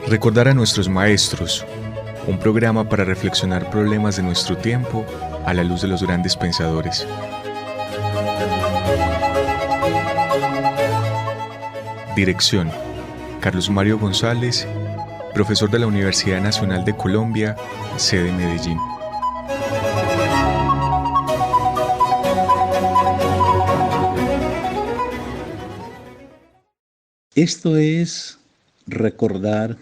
Recordar a nuestros maestros, un programa para reflexionar problemas de nuestro tiempo a la luz de los grandes pensadores. Dirección: Carlos Mario González, profesor de la Universidad Nacional de Colombia, sede Medellín. Esto es Recordar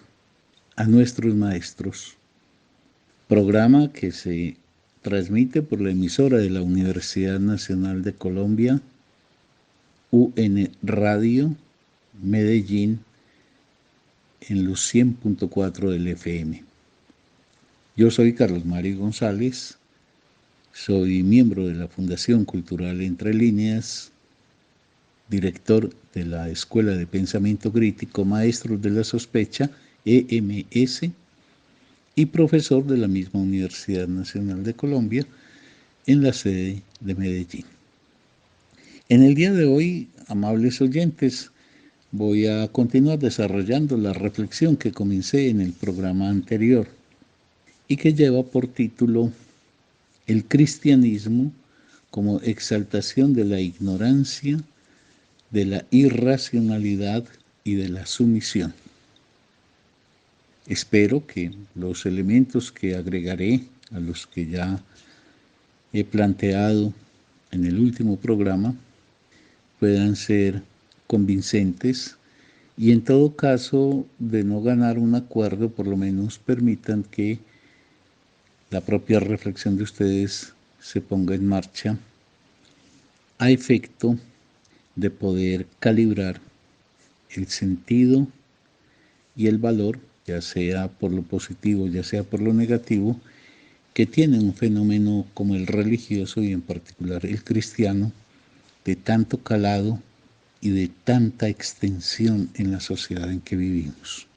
a nuestros maestros, programa que se transmite por la emisora de la Universidad Nacional de Colombia, UN Radio, Medellín, en los 100.4 del FM. Yo soy Carlos Mario González, soy miembro de la Fundación Cultural Entre Líneas, director de la Escuela de Pensamiento Crítico Maestros de la Sospecha, EMS, y profesor de la misma Universidad Nacional de Colombia en la sede de Medellín. En el día de hoy, amables oyentes, voy a continuar desarrollando la reflexión que comencé en el programa anterior y que lleva por título El cristianismo como exaltación de la ignorancia, de la irracionalidad y de la sumisión. Espero que los elementos que agregaré a los que ya he planteado en el último programa puedan ser convincentes y en todo caso, de no ganar un acuerdo, por lo menos permitan que la propia reflexión de ustedes se ponga en marcha a efecto de poder calibrar el sentido y el valor, ya sea por lo positivo, ya sea por lo negativo, que tiene un fenómeno como el religioso y en particular el cristiano, de tanto calado y de tanta extensión en la sociedad en que vivimos.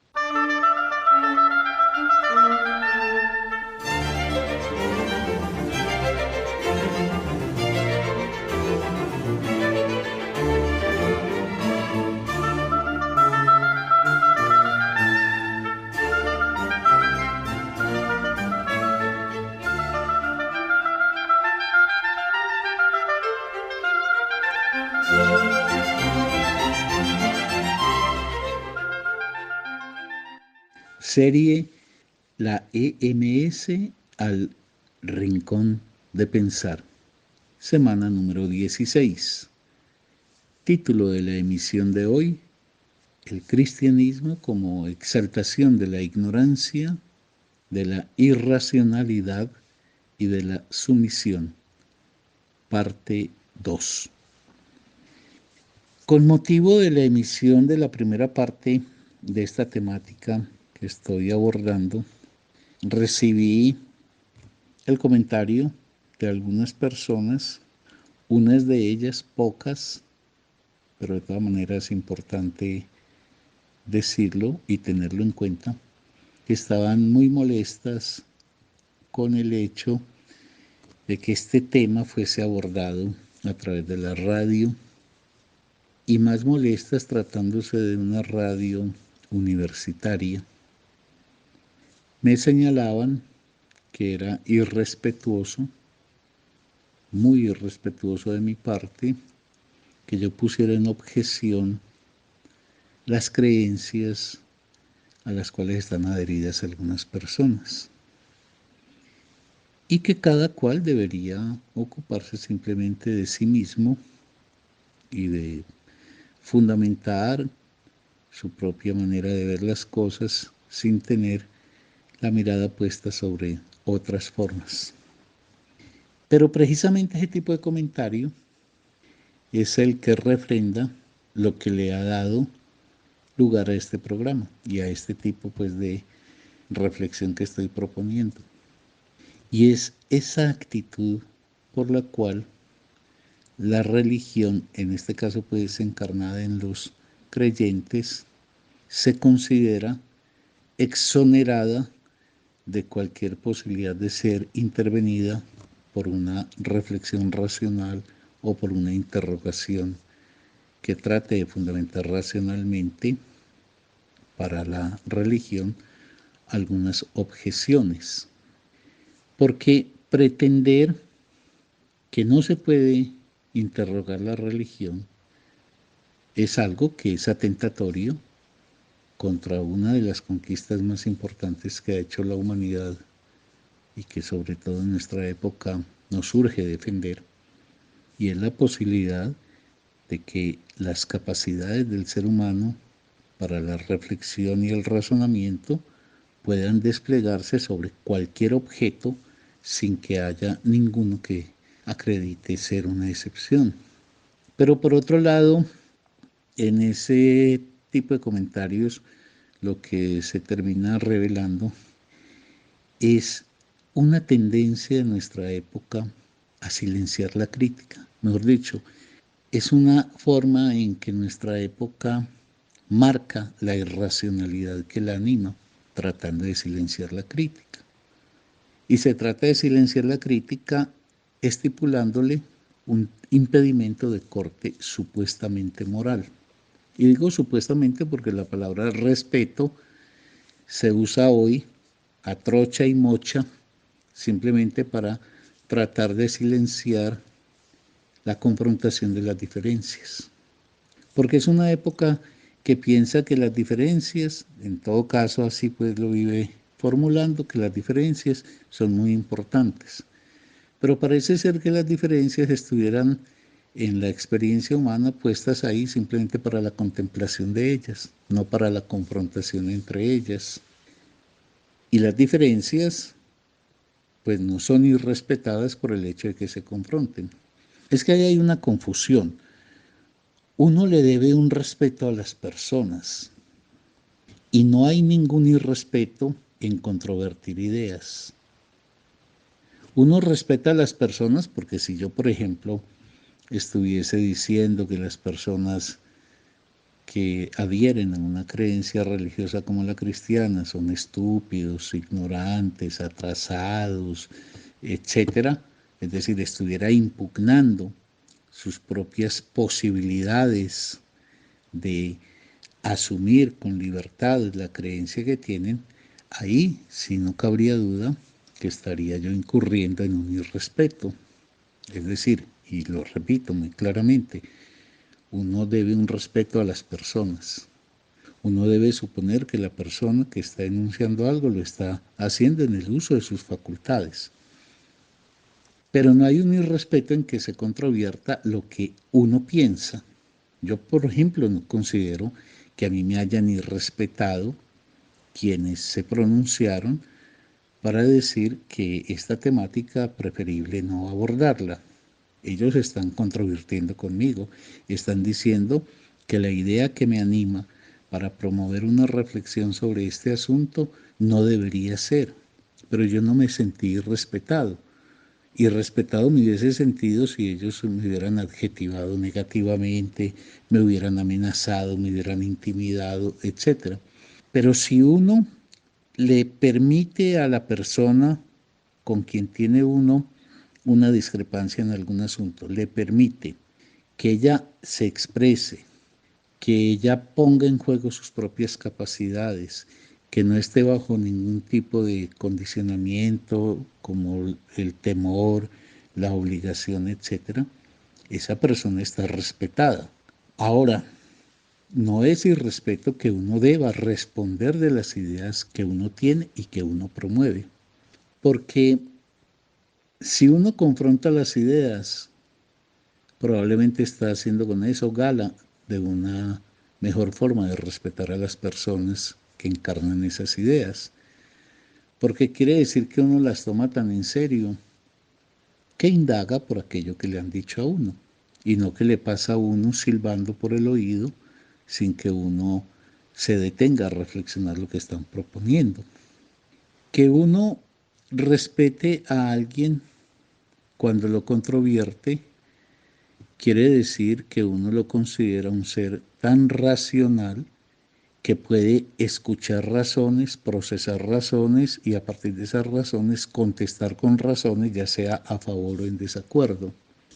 Serie La EMS al Rincón de Pensar, semana número 16. Título de la emisión de hoy: El cristianismo como exaltación de la ignorancia, de la irracionalidad y de la sumisión, parte 2. Con motivo de la emisión de la primera parte de esta temática que estoy abordando, recibí el comentario de algunas personas, unas de ellas pocas, pero de todas maneras es importante decirlo y tenerlo en cuenta, que estaban muy molestas con el hecho de que este tema fuese abordado a través de la radio, y más molestas tratándose de una radio universitaria. Me señalaban que era irrespetuoso, muy irrespetuoso de mi parte, que yo pusiera en objeción las creencias a las cuales están adheridas algunas personas, y que cada cual debería ocuparse simplemente de sí mismo y de fundamentar su propia manera de ver las cosas sin tener la mirada puesta sobre otras formas. Pero precisamente ese tipo de comentario es el que refrenda lo que le ha dado lugar a este programa y a este tipo de reflexión que estoy proponiendo. Y es esa actitud por la cual la religión, en este caso encarnada en los creyentes, se considera exonerada de cualquier posibilidad de ser intervenida por una reflexión racional o por una interrogación que trate de fundamentar racionalmente para la religión algunas objeciones, porque pretender que no se puede interrogar la religión es algo que es atentatorio contra una de las conquistas más importantes que ha hecho la humanidad y que sobre todo en nuestra época nos urge defender, y es la posibilidad de que las capacidades del ser humano para la reflexión y el razonamiento puedan desplegarse sobre cualquier objeto sin que haya ninguno que acredite ser una excepción. Pero por otro lado, en ese tipo de comentarios, lo que se termina revelando es una tendencia de nuestra época a silenciar la crítica. Mejor dicho, es una forma en que nuestra época marca la irracionalidad que la anima, tratando de silenciar la crítica. Y se trata de silenciar la crítica estipulándole un impedimento de corte supuestamente moral. Y digo supuestamente porque la palabra respeto se usa hoy a trocha y mocha simplemente para tratar de silenciar la confrontación de las diferencias. Porque es una época que piensa que las diferencias, en todo caso así pues lo vive formulando, que las diferencias son muy importantes. Pero parece ser que las diferencias estuvieran en la experiencia humana puestas ahí simplemente para la contemplación de ellas, no para la confrontación entre ellas. Y las diferencias pues no son irrespetadas por el hecho de que se confronten. Es que ahí hay una confusión. Uno le debe un respeto a las personas y no hay ningún irrespeto en controvertir ideas. Uno respeta a las personas porque si yo, por ejemplo, estuviese diciendo que las personas que adhieren a una creencia religiosa como la cristiana son estúpidos, ignorantes, atrasados, etcétera, es decir, estuviera impugnando sus propias posibilidades de asumir con libertad la creencia que tienen, ahí sí no cabría duda que estaría yo incurriendo en un irrespeto. Es decir, y lo repito muy claramente, uno debe un respeto a las personas. Uno debe suponer que la persona que está enunciando algo lo está haciendo en el uso de sus facultades. Pero no hay un irrespeto en que se controvierta lo que uno piensa. Yo, por ejemplo, no considero que a mí me hayan irrespetado quienes se pronunciaron para decir que esta temática preferible no abordarla. Ellos están controvirtiendo conmigo, están diciendo que la idea que me anima para promover una reflexión sobre este asunto no debería ser, pero yo no me sentí respetado. Y respetado me hubiese sentido si ellos me hubieran adjetivado negativamente, me hubieran amenazado, me hubieran intimidado, etc. Pero si uno le permite a la persona con quien tiene uno una discrepancia en algún asunto, le permite que ella se exprese, que ella ponga en juego sus propias capacidades, que no esté bajo ningún tipo de condicionamiento como el temor, la obligación, etcétera, esa persona está respetada. Ahora, no es irrespeto que uno deba responder de las ideas que uno tiene y que uno promueve, porque si uno confronta las ideas, probablemente está haciendo con eso gala de una mejor forma de respetar a las personas que encarnan esas ideas, porque quiere decir que uno las toma tan en serio que indaga por aquello que le han dicho a uno, y no que le pasa a uno silbando por el oído sin que uno se detenga a reflexionar lo que están proponiendo. Que uno respete a alguien cuando lo controvierte quiere decir que uno lo considera un ser tan racional que puede escuchar razones, procesar razones y a partir de esas razones contestar con razones, ya sea a favor o en desacuerdo.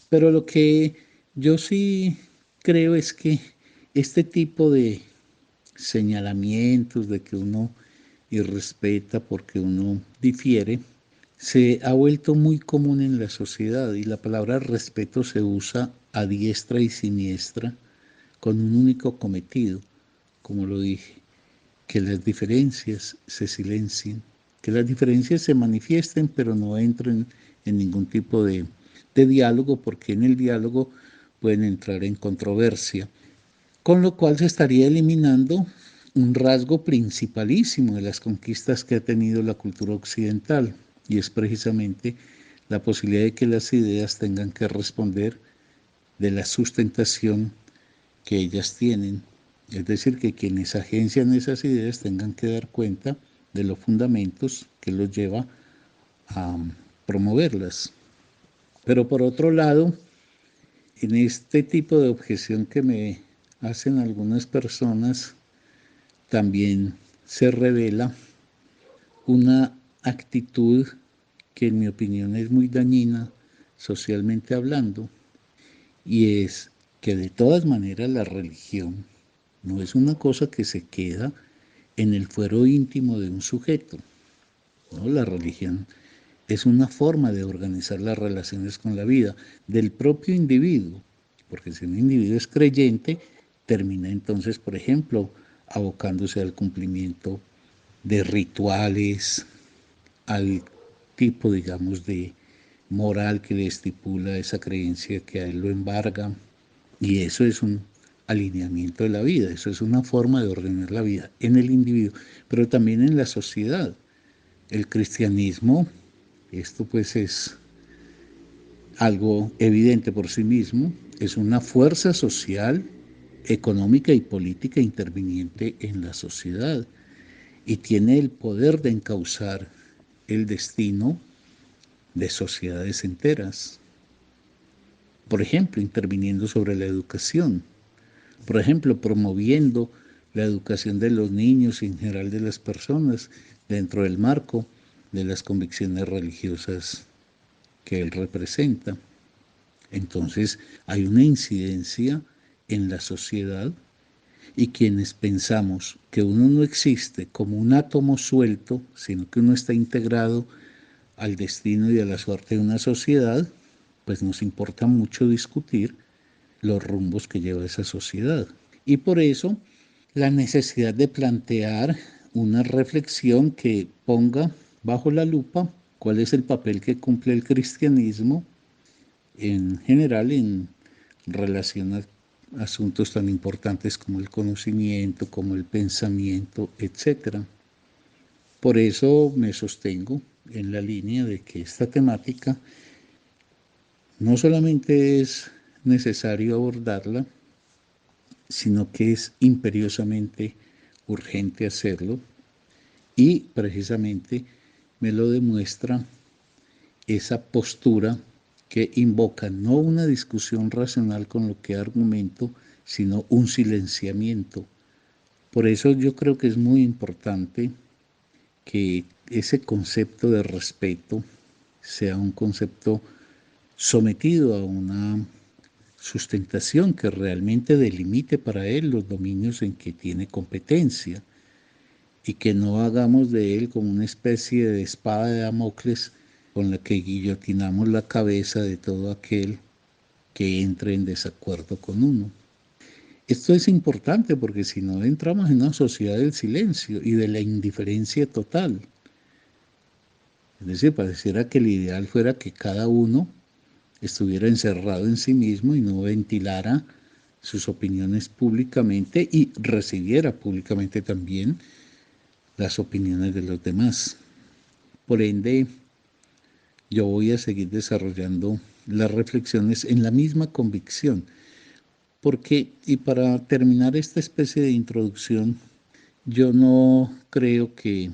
Pero lo que yo sí creo es que este tipo de señalamientos de que uno irrespeta porque uno difiere, se ha vuelto muy común en la sociedad y la palabra respeto se usa a diestra y siniestra con un único cometido, como lo dije, que las diferencias se silencien, que las diferencias se manifiesten pero no entren en ningún tipo de diálogo, porque en el diálogo pueden entrar en controversia, con lo cual se estaría eliminando un rasgo principalísimo de las conquistas que ha tenido la cultura occidental, y es precisamente la posibilidad de que las ideas tengan que responder de la sustentación que ellas tienen. Es decir, que quienes agencian esas ideas tengan que dar cuenta de los fundamentos que los lleva a promoverlas. Pero por otro lado, en este tipo de objeción que me hacen algunas personas, también se revela una actitud que en mi opinión es muy dañina socialmente hablando, y es que de todas maneras la religión no es una cosa que se queda en el fuero íntimo de un sujeto, ¿no? La religión es una forma de organizar las relaciones con la vida del propio individuo, porque si un individuo es creyente, termina entonces, por ejemplo, abocándose al cumplimiento de rituales, al tipo, digamos, de moral que le estipula esa creencia que a él lo embarga, y eso es un alineamiento de la vida, eso es una forma de ordenar la vida en el individuo, pero también en la sociedad. El cristianismo, esto pues es algo evidente por sí mismo, es una fuerza social, económica y política interviniente en la sociedad y tiene el poder de encauzar el destino de sociedades enteras. Por ejemplo, interviniendo sobre la educación, por ejemplo, promoviendo la educación de los niños y en general de las personas dentro del marco de las convicciones religiosas que él representa. Entonces hay una incidencia en la sociedad, y quienes pensamos que uno no existe como un átomo suelto, sino que uno está integrado al destino y a la suerte de una sociedad, pues nos importa mucho discutir los rumbos que lleva esa sociedad. Y por eso la necesidad de plantear una reflexión que ponga bajo la lupa cuál es el papel que cumple el cristianismo en general en relación a asuntos tan importantes como el conocimiento, como el pensamiento, etc. Por eso me sostengo en la línea de que esta temática no solamente es necesario abordarla, sino que es imperiosamente urgente hacerlo, y precisamente me lo demuestra esa postura que invoca no una discusión racional con lo que argumento, sino un silenciamiento. Por eso yo creo que es muy importante que ese concepto de respeto sea un concepto sometido a una sustentación que realmente delimite para él los dominios en que tiene competencia, y que no hagamos de él como una especie de espada de Damocles con la que guillotinamos la cabeza de todo aquel que entre en desacuerdo con uno. Esto es importante porque si no entramos en una sociedad del silencio y de la indiferencia total. Es decir, pareciera que el ideal fuera que cada uno estuviera encerrado en sí mismo y no ventilara sus opiniones públicamente y recibiera públicamente también las opiniones de los demás. Por ende, yo voy a seguir desarrollando las reflexiones en la misma convicción, porque, y para terminar esta especie de introducción, yo no creo que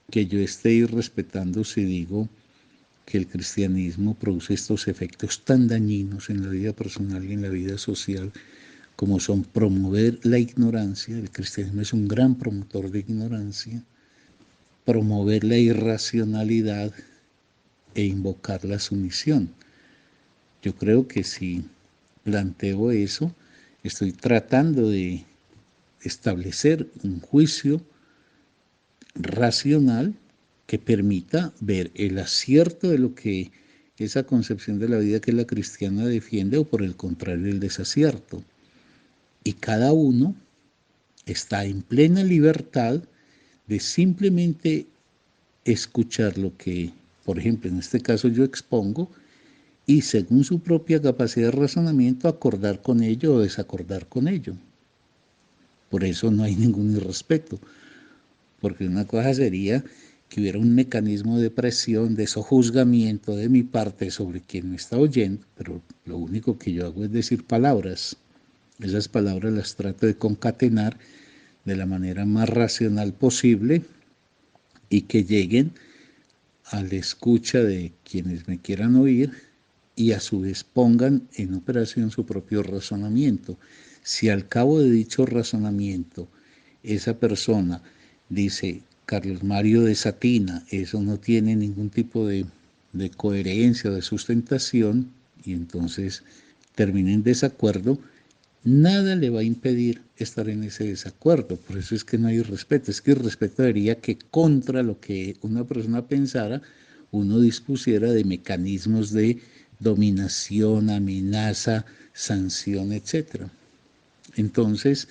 yo esté irrespetando si digo que el cristianismo produce estos efectos tan dañinos en la vida personal y en la vida social, como son promover la ignorancia. El cristianismo es un gran promotor de ignorancia, promover la irracionalidad e invocar la sumisión. Yo creo que si planteo eso, estoy tratando de establecer un juicio racional que permita ver el acierto de lo que esa concepción de la vida que la cristiana defiende o por el contrario el desacierto. Y cada uno está en plena libertad de simplemente escuchar lo que, por ejemplo, en este caso yo expongo y según su propia capacidad de razonamiento acordar con ello o desacordar con ello. Por eso no hay ningún irrespeto, porque una cosa sería que hubiera un mecanismo de presión, de sojuzgamiento de mi parte sobre quien me está oyendo, pero lo único que yo hago es decir palabras. Esas palabras las trato de concatenar de la manera más racional posible y que lleguen a la escucha de quienes me quieran oír y a su vez pongan en operación su propio razonamiento. Si al cabo de dicho razonamiento esa persona dice, Carlos Mario desatina, eso no tiene ningún tipo de coherencia o de sustentación, y entonces termina en desacuerdo, nada le va a impedir estar en ese desacuerdo. Por eso es que no hay respeto. Es que el respeto diría que contra lo que una persona pensara, uno dispusiera de mecanismos de dominación, amenaza, sanción, etc. Entonces,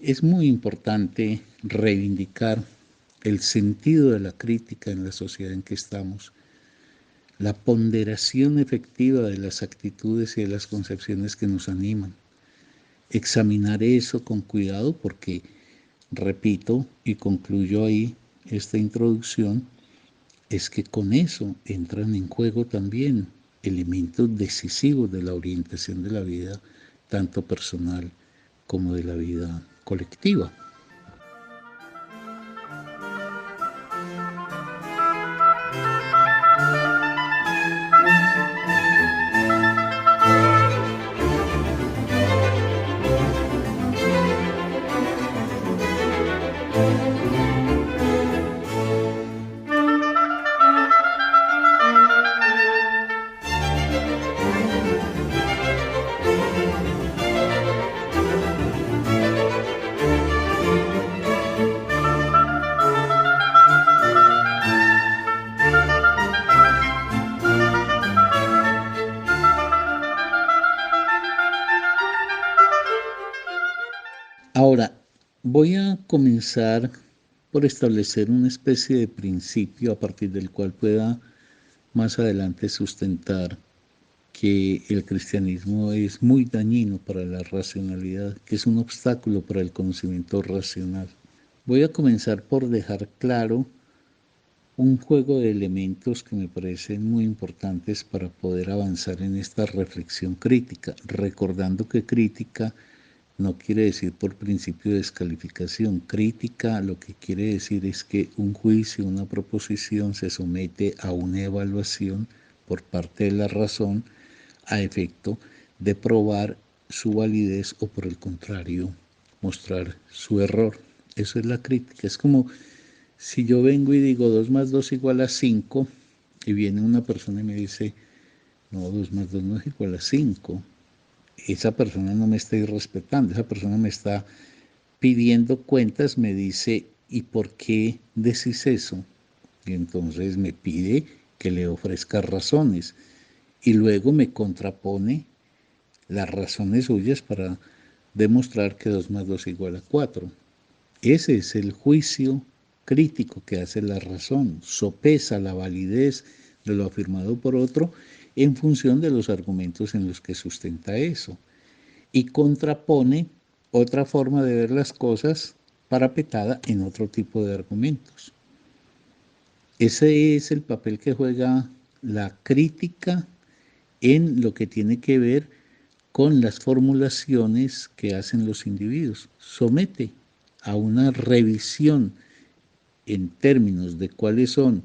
es muy importante reivindicar el sentido de la crítica en la sociedad en que estamos, la ponderación efectiva de las actitudes y de las concepciones que nos animan. Examinar eso con cuidado porque, repito y concluyo ahí esta introducción, es que con eso entran en juego también elementos decisivos de la orientación de la vida, tanto personal como de la vida colectiva. Ahora, voy a comenzar por establecer una especie de principio a partir del cual pueda más adelante sustentar que el cristianismo es muy dañino para la racionalidad, que es un obstáculo para el conocimiento racional. Voy a comenzar por dejar claro un juego de elementos que me parecen muy importantes para poder avanzar en esta reflexión crítica, recordando que crítica no quiere decir por principio de descalificación. Crítica lo que quiere decir es que un juicio, una proposición se somete a una evaluación por parte de la razón a efecto de probar su validez o por el contrario mostrar su error. Eso es la crítica. Es como si yo vengo y digo 2 más 2 igual a 5 y viene una persona y me dice, no, 2 más 2 no es igual a 5. Esa persona no me está irrespetando, esa persona me está pidiendo cuentas, me dice, ¿y por qué decís eso? Y entonces me pide que le ofrezca razones y luego me contrapone las razones suyas para demostrar que 2 más 2 igual a 4. Ese es el juicio crítico que hace la razón, sopesa la validez de lo afirmado por otro en función de los argumentos en los que sustenta eso y contrapone otra forma de ver las cosas parapetada en otro tipo de argumentos. Ese es el papel que juega la crítica en lo que tiene que ver con las formulaciones que hacen los individuos. Somete a una revisión en términos de cuáles son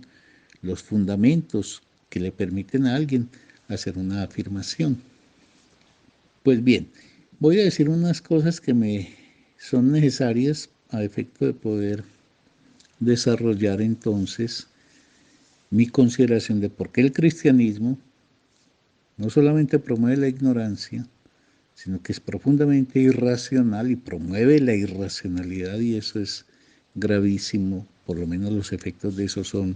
los fundamentos que le permiten a alguien hacer una afirmación. Pues bien, voy a decir unas cosas que me son necesarias a efecto de poder desarrollar entonces mi consideración de por qué el cristianismo no solamente promueve la ignorancia, sino que es profundamente irracional y promueve la irracionalidad, y eso es gravísimo. Por lo menos los efectos de eso son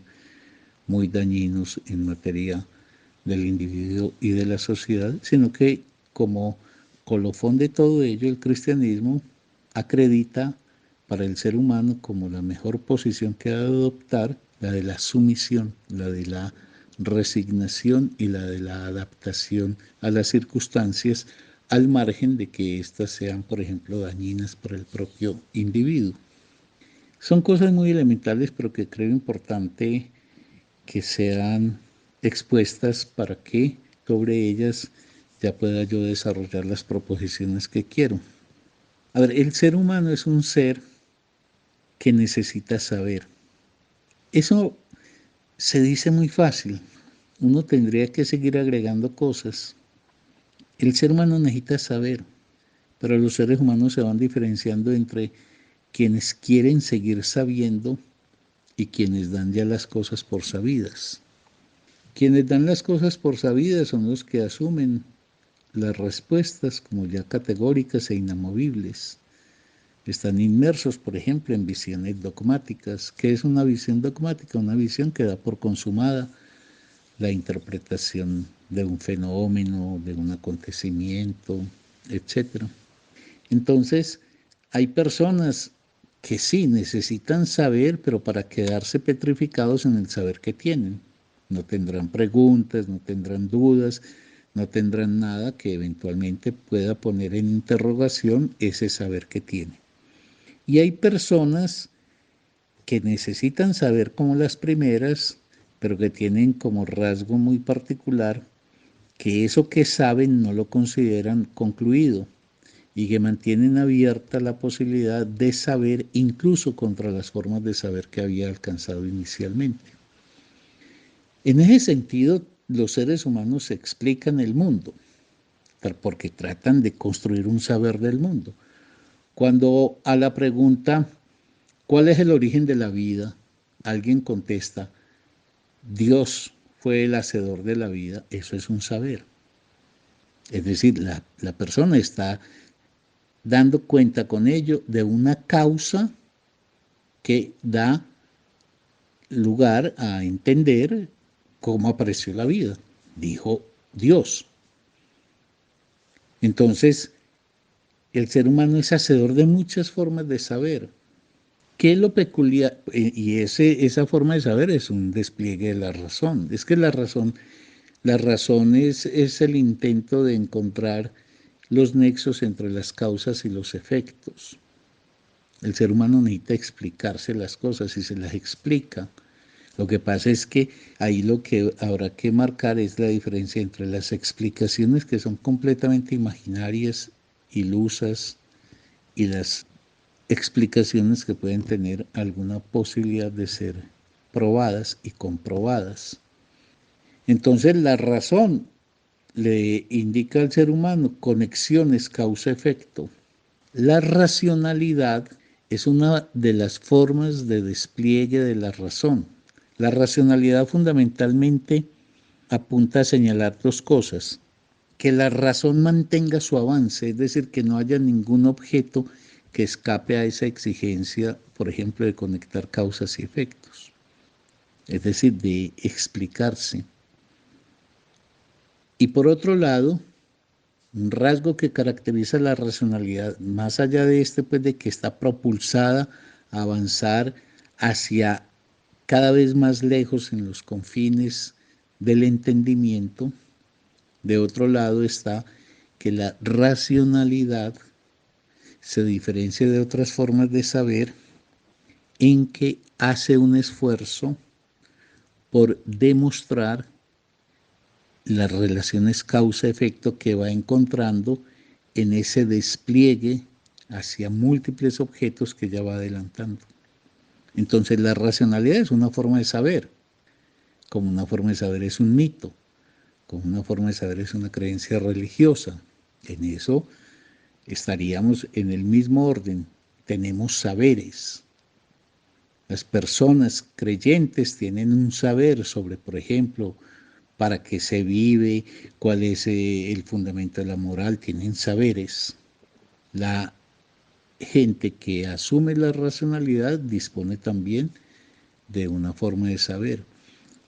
muy dañinos en materia del individuo y de la sociedad, sino que como colofón de todo ello, el cristianismo acredita para el ser humano como la mejor posición que ha de adoptar la de la sumisión, la de la resignación y la de la adaptación a las circunstancias, al margen de que éstas sean, por ejemplo, dañinas para el propio individuo. Son cosas muy elementales, pero que creo importante que sean expuestas para que sobre ellas ya pueda yo desarrollar las proposiciones que quiero. A ver, el ser humano es un ser que necesita saber. Eso se dice muy fácil. Uno tendría que seguir agregando cosas. El ser humano necesita saber, pero los seres humanos se van diferenciando entre quienes quieren seguir sabiendo y quienes dan ya las cosas por sabidas. Quienes dan las cosas por sabidas son los que asumen las respuestas como ya categóricas e inamovibles. Están inmersos, por ejemplo, en visiones dogmáticas. ¿Qué es una visión dogmática? Una visión que da por consumada la interpretación de un fenómeno, de un acontecimiento, etc. Entonces, hay personas que sí necesitan saber, pero para quedarse petrificados en el saber que tienen. No tendrán preguntas, no tendrán dudas, no tendrán nada que eventualmente pueda poner en interrogación ese saber que tienen. Y hay personas que necesitan saber como las primeras, pero que tienen como rasgo muy particular que eso que saben no lo consideran concluido y que mantienen abierta la posibilidad de saber incluso contra las formas de saber que había alcanzado inicialmente. En ese sentido, los seres humanos explican el mundo, porque tratan de construir un saber del mundo. Cuando a la pregunta, ¿cuál es el origen de la vida?, alguien contesta, Dios fue el hacedor de la vida, eso es un saber. Es decir, la persona está dando cuenta con ello de una causa que da lugar a entender cómo apareció la vida, dijo Dios. Entonces, el ser humano es hacedor de muchas formas de saber. ¿Qué es lo peculiar? Y esa forma de saber es un despliegue de la razón. Es que la razón es el intento de encontrar los nexos entre las causas y los efectos. El ser humano necesita explicarse las cosas y se las explica. Lo que pasa es que ahí lo que habrá que marcar es la diferencia entre las explicaciones que son completamente imaginarias, ilusas, y las explicaciones que pueden tener alguna posibilidad de ser probadas y comprobadas. Entonces la razón le indica al ser humano conexiones causa-efecto. La racionalidad es una de las formas de despliegue de la razón. La racionalidad fundamentalmente apunta a señalar dos cosas: que la razón mantenga su avance, es decir, que no haya ningún objeto que escape a esa exigencia, por ejemplo, de conectar causas y efectos, es decir, de explicarse. Y por otro lado, un rasgo que caracteriza la racionalidad, más allá de pues de que está propulsada a avanzar hacia cada vez más lejos en los confines del entendimiento, de otro lado está que la racionalidad se diferencia de otras formas de saber en que hace un esfuerzo por demostrar las relaciones causa-efecto que va encontrando en ese despliegue hacia múltiples objetos que ya va adelantando. Entonces la racionalidad es una forma de saber, como una forma de saber es un mito, como una forma de saber es una creencia religiosa. En eso estaríamos en el mismo orden. Tenemos saberes. Las personas creyentes tienen un saber sobre, por ejemplo, para qué se vive, cuál es el fundamento de la moral, tienen saberes. La gente que asume la racionalidad dispone también de una forma de saber.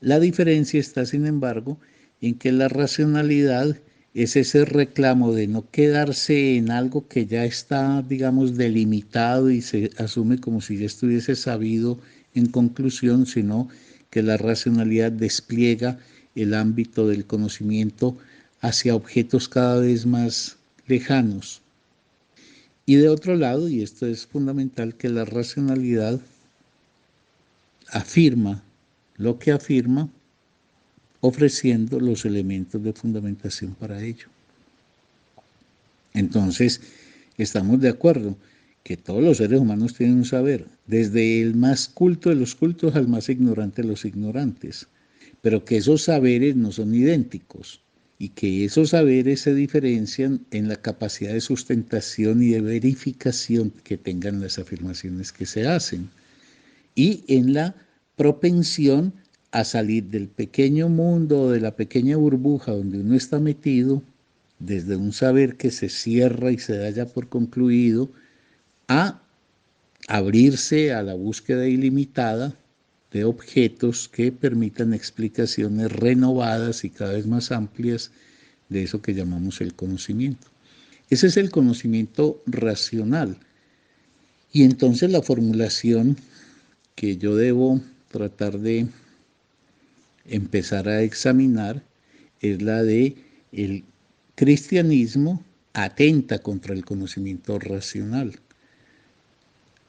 La diferencia está, sin embargo, en que la racionalidad es ese reclamo de no quedarse en algo que ya está, digamos, delimitado y se asume como si ya estuviese sabido en conclusión, sino que la racionalidad despliega el ámbito del conocimiento hacia objetos cada vez más lejanos. Y de otro lado, y esto es fundamental, que la racionalidad afirma lo que afirma, ofreciendo los elementos de fundamentación para ello. Entonces, estamos de acuerdo que todos los seres humanos tienen un saber, desde el más culto de los cultos al más ignorante de los ignorantes, pero que esos saberes no son idénticos y que esos saberes se diferencian en la capacidad de sustentación y de verificación que tengan las afirmaciones que se hacen y en la propensión a salir del pequeño mundo, de la pequeña burbuja donde uno está metido, desde un saber que se cierra y se da ya por concluido, a abrirse a la búsqueda ilimitada de objetos que permitan explicaciones renovadas y cada vez más amplias de eso que llamamos el conocimiento. Ese es el conocimiento racional. Y entonces la formulación que yo debo tratar de empezar a examinar es la de el cristianismo atenta contra el conocimiento racional,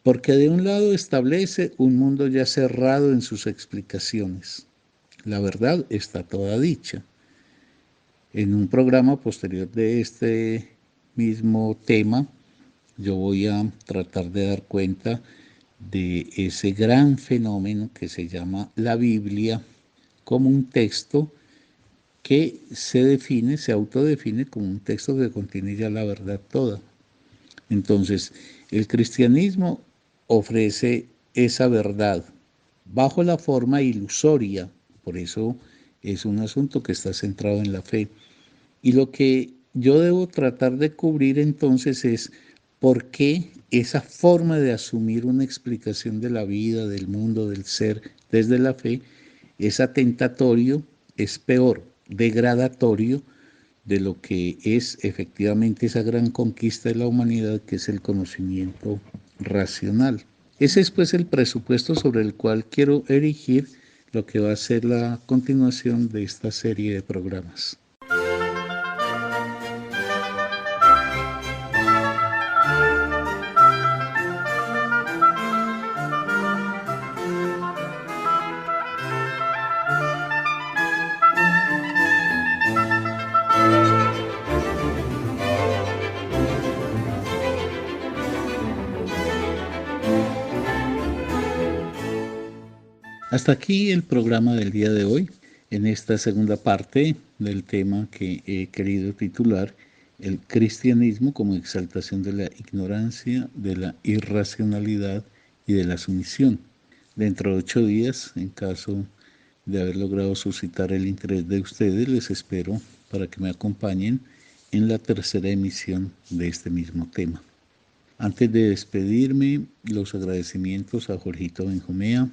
porque de un lado establece un mundo ya cerrado en sus explicaciones. La verdad está toda dicha. En un programa posterior de este mismo tema, yo voy a tratar de dar cuenta de ese gran fenómeno que se llama la Biblia como un texto que se autodefine como un texto que contiene ya la verdad toda. Entonces, el cristianismo ofrece esa verdad bajo la forma ilusoria, por eso es un asunto que está centrado en la fe. Y lo que yo debo tratar de cubrir entonces es por qué esa forma de asumir una explicación de la vida, del mundo, del ser, desde la fe, es atentatorio, es peor, degradatorio de lo que es efectivamente esa gran conquista de la humanidad que es el conocimiento racional. Ese es pues el presupuesto sobre el cual quiero erigir lo que va a ser la continuación de esta serie de programas. Hasta aquí el programa del día de hoy, en esta segunda parte del tema que he querido titular, el cristianismo como exaltación de la ignorancia, de la irracionalidad y de la sumisión. Dentro de 8 días, en caso de haber logrado suscitar el interés de ustedes, les espero para que me acompañen en la tercera emisión de este mismo tema. Antes de despedirme, los agradecimientos a Jorgito Benjumea,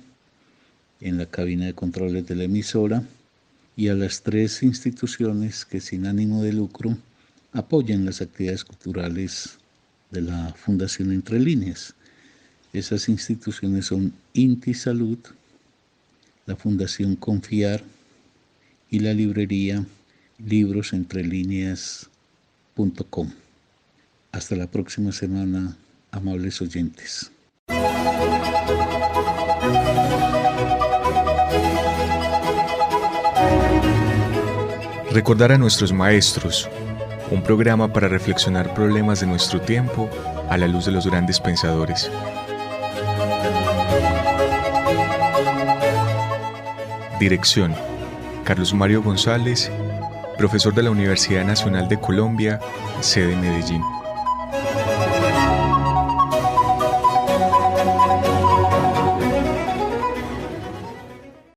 en la cabina de controles de la emisora, y a las 3 instituciones que sin ánimo de lucro apoyan las actividades culturales de la Fundación Entre Líneas. Esas instituciones son Inti Salud, la Fundación Confiar y la librería librosentrelineas.com. Hasta la próxima semana, amables oyentes. Recordar a nuestros maestros, un programa para reflexionar problemas de nuestro tiempo a la luz de los grandes pensadores. Dirección: Carlos Mario González, profesor de la Universidad Nacional de Colombia, sede Medellín.